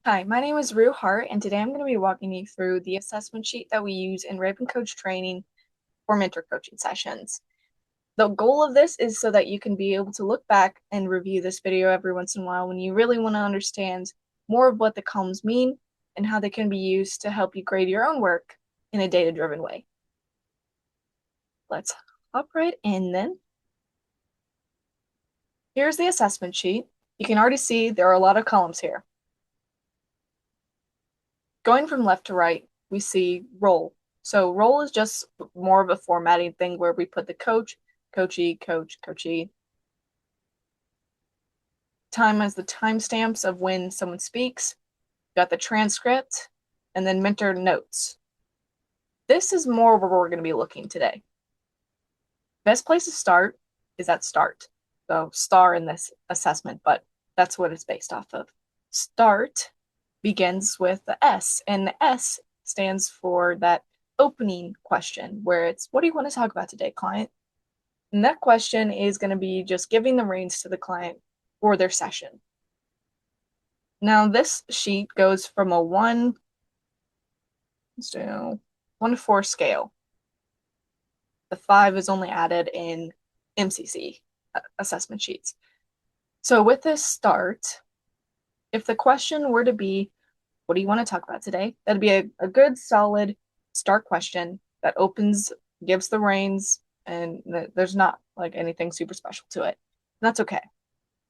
Hi, my name is Rue Hart, and today I'm going to be walking you through the assessment sheet that we use in Raven Coach training for mentor coaching sessions. The goal of this is so that you can be able to look back and review this video every once in a while when you really want to understand more of what the columns mean and how they can be used to help you grade your own work in a data-driven way. Let's hop right in then. Here's the assessment sheet. You can already see there are a lot of columns here. Going from left to right, we see role. So role is just more of a formatting thing where we put the coach, coachee, coach, coachee. Time as the timestamps of when someone speaks. Got the transcript, and then mentor notes. This is more where we're going to be looking today. Best place to start is at start. So star in this assessment, but that's what it's based off of. Start begins with the S, and the S stands for that opening question where it's, what do you want to talk about today, client? And that question is going to be just giving the reins to the client for their session. Now, this sheet goes from a 1 to 4 scale. The 5 is only added in MCC assessment sheets. So with this start, if the question were to be, what do you want to talk about today? That'd be a good, solid start question that opens, gives the reins, and there's not like anything super special to it. That's okay.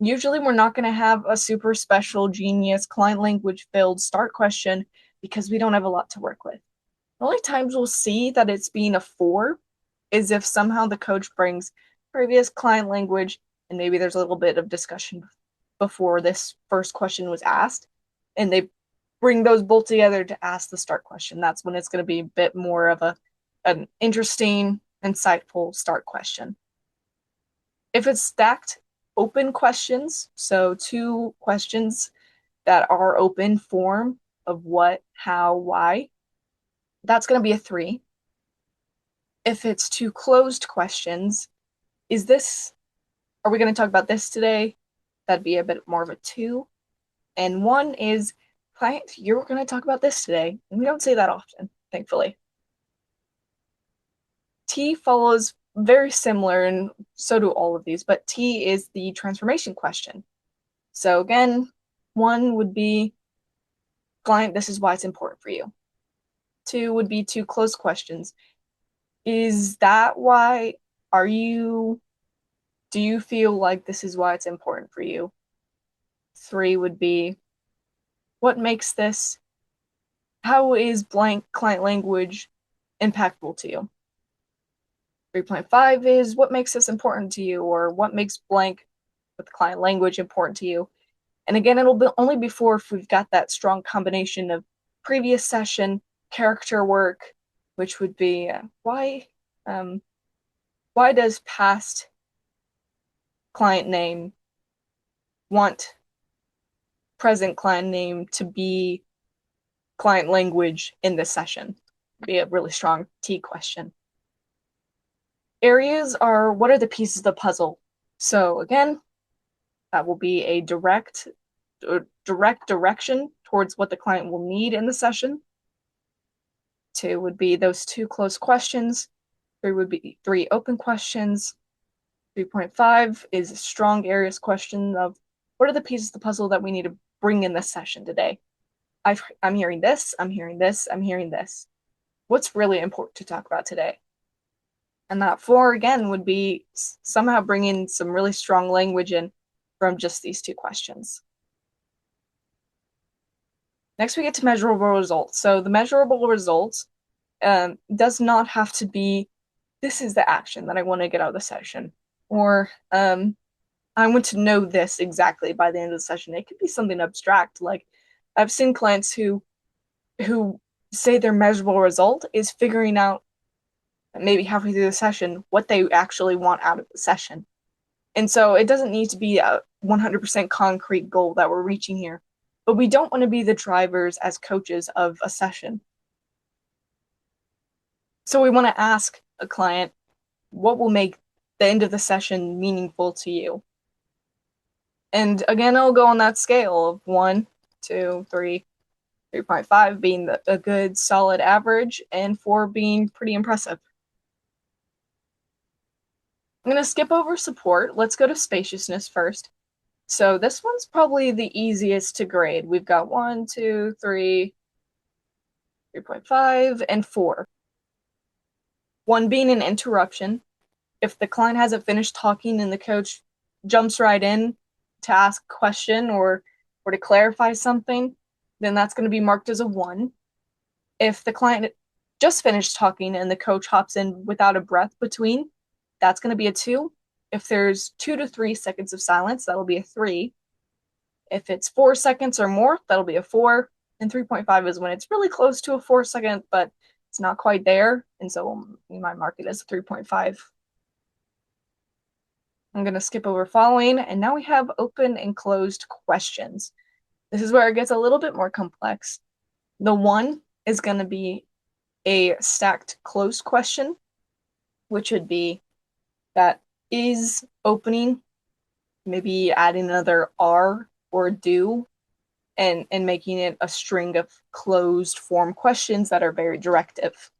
Usually we're not going to have a super special, genius, client language filled start question because we don't have a lot to work with. The only times we'll see that it's being a 4 is if somehow the coach brings previous client language and maybe there's a little bit of discussion before this first question was asked, and they bring those both together to ask the start question. That's when it's going to be a bit more of an interesting, insightful start question. If it's stacked open questions, so 2 questions that are open form of what, how, why, that's going to be a 3. If it's 2 closed questions, are we going to talk about this today? That'd be a bit more of a 2. And 1 is, client, you're going to talk about this today. And we don't say that often, thankfully. T follows very similar, and so do all of these, but T is the transformation question. So again, 1 would be, client, this is why it's important for you. 2 would be 2 closed questions. Is that why? Do you feel like this is why it's important for you? 3 would be, what makes this, how is blank client language impactful to you? 3.5 is, what makes this important to you, or what makes blank with client language important to you? And again, it'll be only before if we've got that strong combination of previous session, character work, which would be why does past client name want present client name to be client language in this session? Be a really strong T question. Areas are, what are the pieces of the puzzle? So again, that will be a direct direction towards what the client will need in the session. 2 would be those 2 closed questions. 3 would be 3 open questions. 3.5 is a strong areas question of, what are the pieces of the puzzle that we need to bring in this session today? I'm hearing this, I'm hearing this, I'm hearing this. What's really important to talk about today? And that 4, again, would be somehow bringing some really strong language in from just these 2 questions. Next, we get to measurable results. So the measurable results does not have to be, this is the action that I want to get out of the session, or I want to know this exactly by the end of the session. It could be something abstract. Like, I've seen clients who say their measurable result is figuring out maybe halfway through the session what they actually want out of the session. And so it doesn't need to be a 100% concrete goal that we're reaching here, but we don't want to be the drivers as coaches of a session. So we want to ask a client, what will make the end of the session meaningful to you? And again, I'll go on that scale of 1 2, 3, 3.5 being a good solid average, and 4 being pretty impressive. I'm going to skip over support. Let's go to spaciousness first. So this one's probably the easiest to grade. We've got 1, 2, 3, 3.5, and 4. 1 being an interruption. If the client hasn't finished talking and the coach jumps right in to ask a question or to clarify something, then that's going to be marked as a 1. If the client just finished talking and the coach hops in without a breath between, that's going to be a 2. If there's 2 to 3 seconds of silence, that'll be a 3. If it's 4 seconds or more, that'll be a 4. And 3.5 is when it's really close to a 4 second, but it's not quite there. And so we might mark it as a 3.5. I'm going to skip over following, and now we have open and closed questions. This is where it gets a little bit more complex. The 1 is going to be a stacked closed question, which would be that is opening, maybe adding another are or do, and making it a string of closed form questions that are very directive.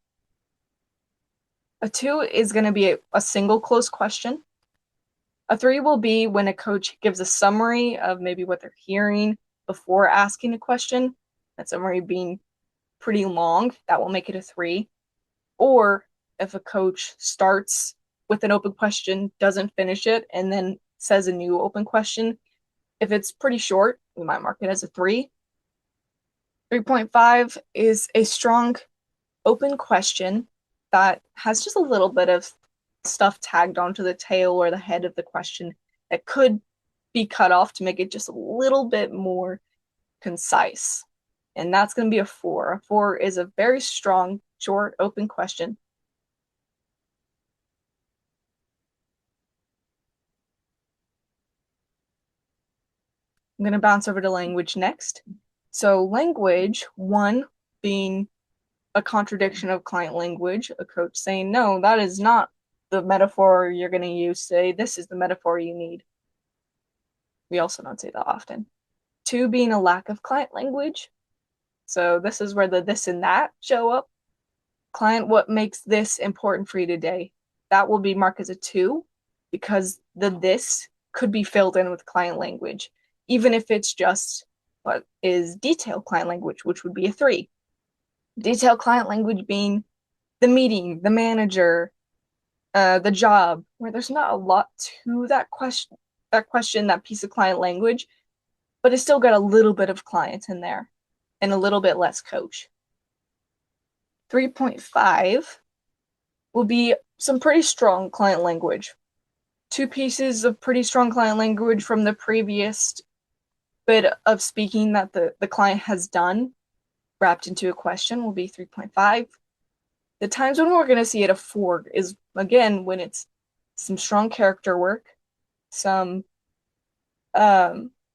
A 2 is going to be a single closed question. A 3 will be when a coach gives a summary of maybe what they're hearing before asking a question. That summary being pretty long, that will make it a 3. Or if a coach starts with an open question, doesn't finish it, and then says a new open question, if it's pretty short, we might mark it as a 3. 3.5 is a strong open question that has just a little bit of stuff tagged onto the tail or the head of the question that could be cut off to make it just a little bit more concise. And that's going to be a 4. A 4 is a very strong, short, open question. I'm going to bounce over to language next. So language, 1 being a contradiction of client language, a coach saying, no, that is not the metaphor you're going to use. Say, this is the metaphor you need. We also don't say that often. 2 being a lack of client language. So this is where the this and that show up. Client, what makes this important for you today? That will be marked as a 2 because the this could be filled in with client language, even if it's just what is detailed client language, which would be a 3. Detailed client language being the meeting, the manager, the job, where there's not a lot to that question, that piece of client language, but it's still got a little bit of client in there and a little bit less coach. 3.5 will be some pretty strong client language. 2 pieces of pretty strong client language from the previous bit of speaking that the client has done wrapped into a question will be 3.5. The times when we're going to see it a 4 is, again, when it's some strong character work, some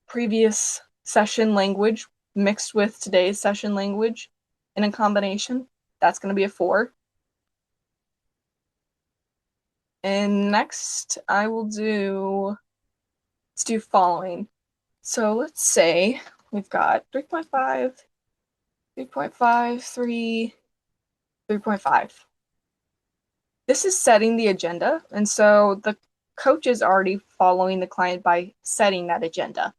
previous session language mixed with today's session language in a combination. That's going to be a 4. And next, let's do following. So let's say we've got 3.5, 3.5, 3, 3.5. This is setting the agenda, and so the coach is already following the client by setting that agenda.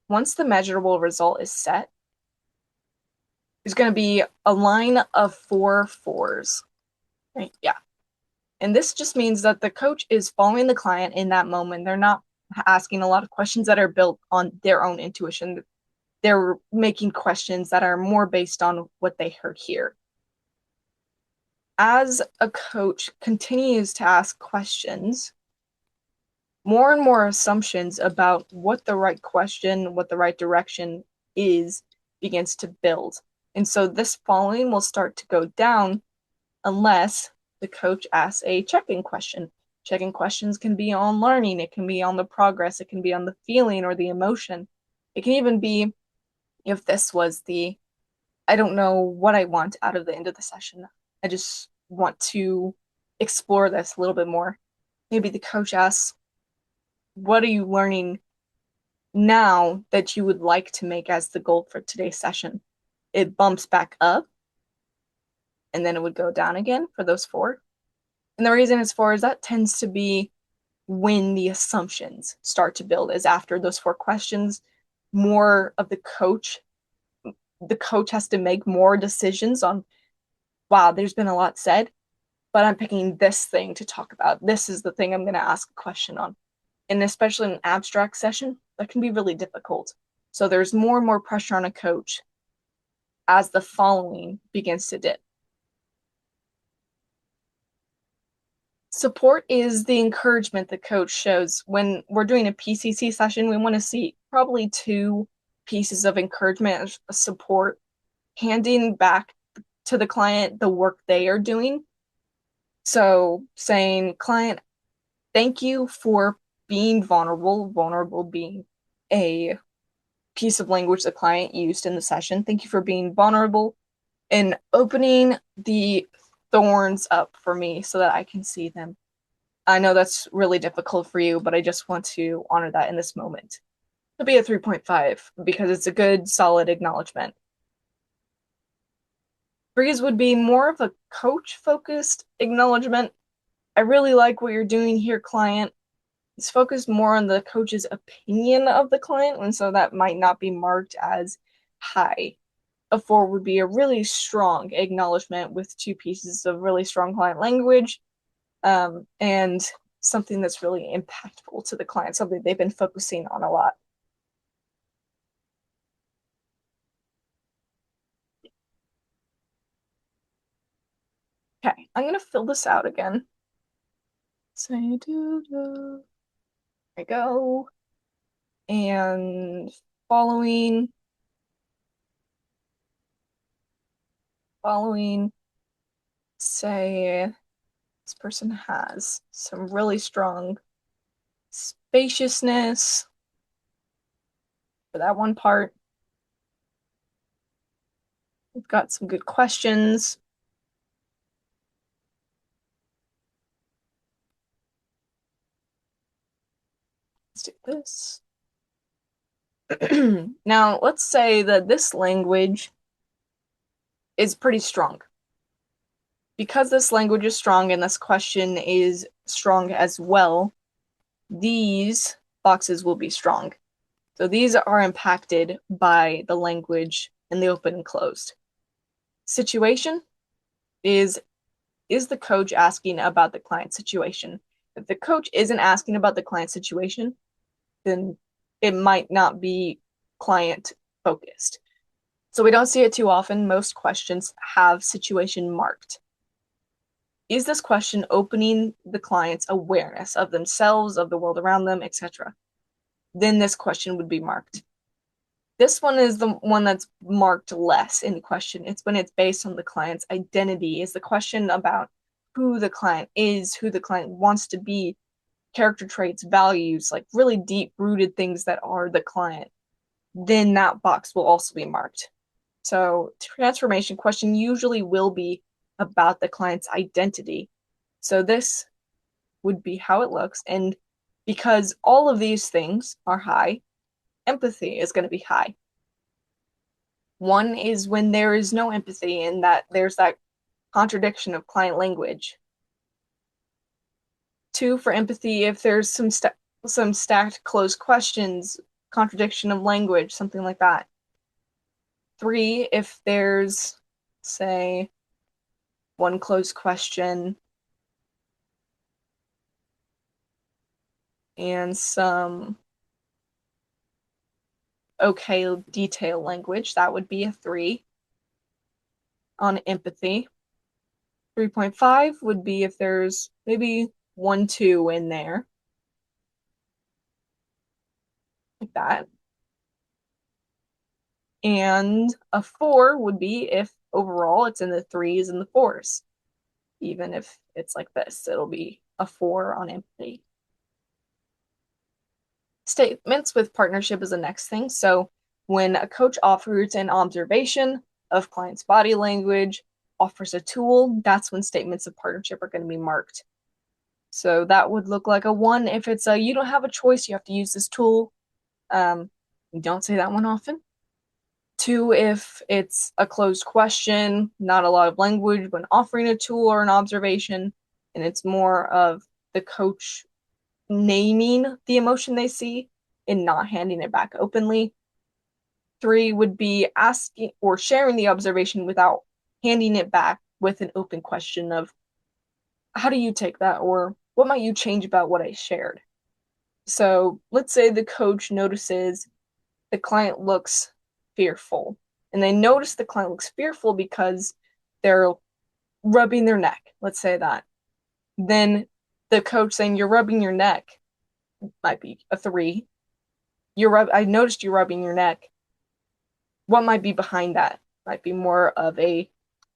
Once the measurable result is set, there's going to be a line of 4 4s. Right? Yeah. And this just means that the coach is following the client in that moment. They're not asking a lot of questions that are built on their own intuition. They're making questions that are more based on what they heard here. As a coach continues to ask questions, more and more assumptions about what the right question, what the right direction is, begins to build. And so this following will start to go down unless the coach asks a check-in question. Check-in questions can be on learning, it can be on the progress, it can be on the feeling or the emotion. It can even be if this was I don't know what I want out of the end of the session. I just want to explore this a little bit more. Maybe the coach asks, what are you learning now that you would like to make as the goal for today's session. It bumps back up and then it would go down again for those four. And the reason it's four is that tends to be when the assumptions start to build, is after those four questions, more of the coach has to make more decisions on, wow, there's been a lot said, but I'm picking this thing to talk about. This is the thing I'm going to ask a question on. And especially in an abstract session, that can be really difficult. So there's more and more pressure on a coach as the following begins to dip. Support is the encouragement the coach shows. When we're doing a PCC session, we want to see probably two pieces of encouragement, support, handing back to the client the work they are doing. So saying, client, thank you for being vulnerable being a piece of language the client used in the session. Thank you for being vulnerable and opening the thorns up for me so that I can see them. I know that's really difficult for you, but I just want to honor that in this moment. It'll be a 3.5 because it's a good, solid acknowledgement. Threes would be more of a coach-focused acknowledgement. I really like what you're doing here, client. It's focused more on the coach's opinion of the client, and so that might not be marked as high. A four would be a really strong acknowledgement with two pieces of really strong client language, and something that's really impactful to the client, something they've been focusing on a lot. Okay, I'm gonna fill this out again. Say do do. There we go. And following, say this person has some really strong spaciousness for that one part. We've got some good questions. Let's do this. Now, let's say that this language is pretty strong. Because this language is strong and this question is strong as well, these boxes will be strong. So these are impacted by the language in the open and closed. Situation is the coach asking about the client situation? If the coach isn't asking about the client situation, then it might not be client focused. So we don't see it too often. Most questions have situation marked. Is this question opening the client's awareness of themselves, of the world around them, etc.? Then this question would be marked. This one is the one that's marked less in question. It's when it's based on the client's identity. Is the question about who the client is, who the client wants to be, character traits, values, like really deep-rooted things that are the client. Then that box will also be marked. So transformation question usually will be about the client's identity. So this would be how it looks. And because all of these things are high, empathy is going to be high. One is when there is no empathy and that there's that contradiction of client language. Two, for empathy, if there's some stacked closed questions, contradiction of language, something like that. Three, if there's, say, one closed question and some okay detail language, that would be a 3 on empathy. 3.5 would be if there's maybe 1, 2 in there, like that. And a 4 would be if overall it's in the 3s and the 4s. Even if it's like this, it'll be a 4 on empathy. Statements with partnership is the next thing. So when a coach offers an observation of client's body language, offers a tool, that's when statements of partnership are going to be marked. So that would look like a 1 if it's a you don't have a choice, you have to use this tool. You don't say that one often. Two, if it's a closed question, not a lot of language when offering a tool or an observation, and it's more of the coach naming the emotion they see and not handing it back openly. Three would be asking or sharing the observation without handing it back with an open question of, how do you take that? Or what might you change about what I shared? So let's say the coach notices the client looks fearful. And they notice the client looks fearful because they're rubbing their neck. Let's say that. Then the coach saying, "You're rubbing your neck," might be a three. I noticed you rubbing your neck. What might be behind that? Might be more of a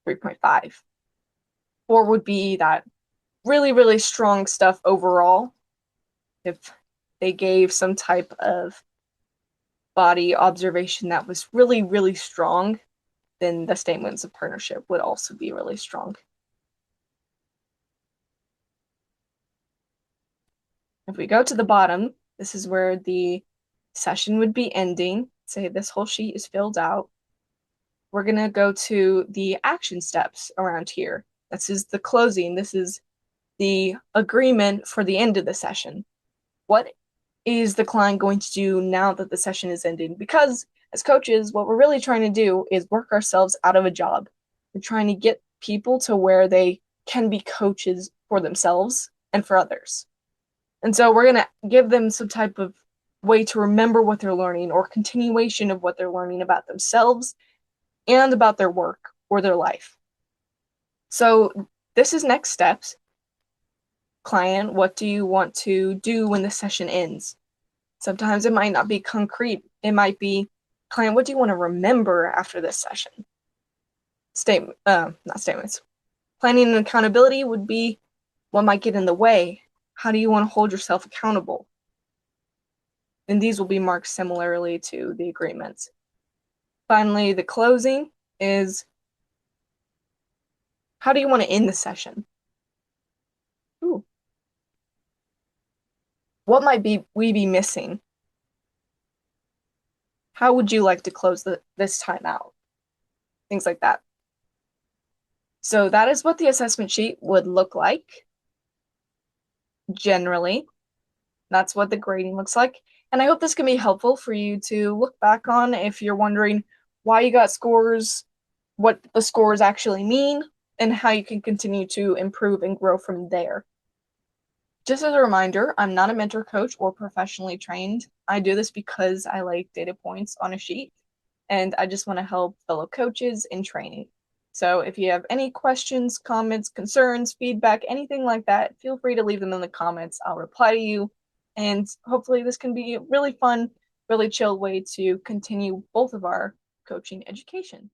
3.5. Four would be that really, really strong stuff overall. If they gave some type of body observation that was really, really strong, then the statements of partnership would also be really strong. If we go to the bottom, this is where the session would be ending. Say this whole sheet is filled out. We're going to go to the action steps around here. This is the closing. This is the agreement for the end of the session. What is the client going to do now that the session is ending? Because as coaches, what we're really trying to do is work ourselves out of a job. We're trying to get people to where they can be coaches for themselves and for others. And so we're going to give them some type of way to remember what they're learning or continuation of what they're learning about themselves and about their work or their life. So this is next steps. Client, what do you want to do when the session ends? Sometimes it might not be concrete. It might be, client, what do you want to remember after this session? Not statements. Planning and accountability would be, what might get in the way? How do you want to hold yourself accountable? And these will be marked similarly to the agreements. Finally, the closing is, how do you want to end the session? Ooh. What might we be missing? How would you like to close this time out? Things like that. So that is what the assessment sheet would look like generally. That's what the grading looks like. And I hope this can be helpful for you to look back on if you're wondering why you got scores, what the scores actually mean, and how you can continue to improve and grow from there. Just as a reminder, I'm not a mentor coach or professionally trained. I do this because I like data points on a sheet, and I just want to help fellow coaches in training. So if you have any questions, comments, concerns, feedback, anything like that, feel free to leave them in the comments. I'll reply to you. And hopefully this can be a really fun, really chill way to continue both of our coaching education.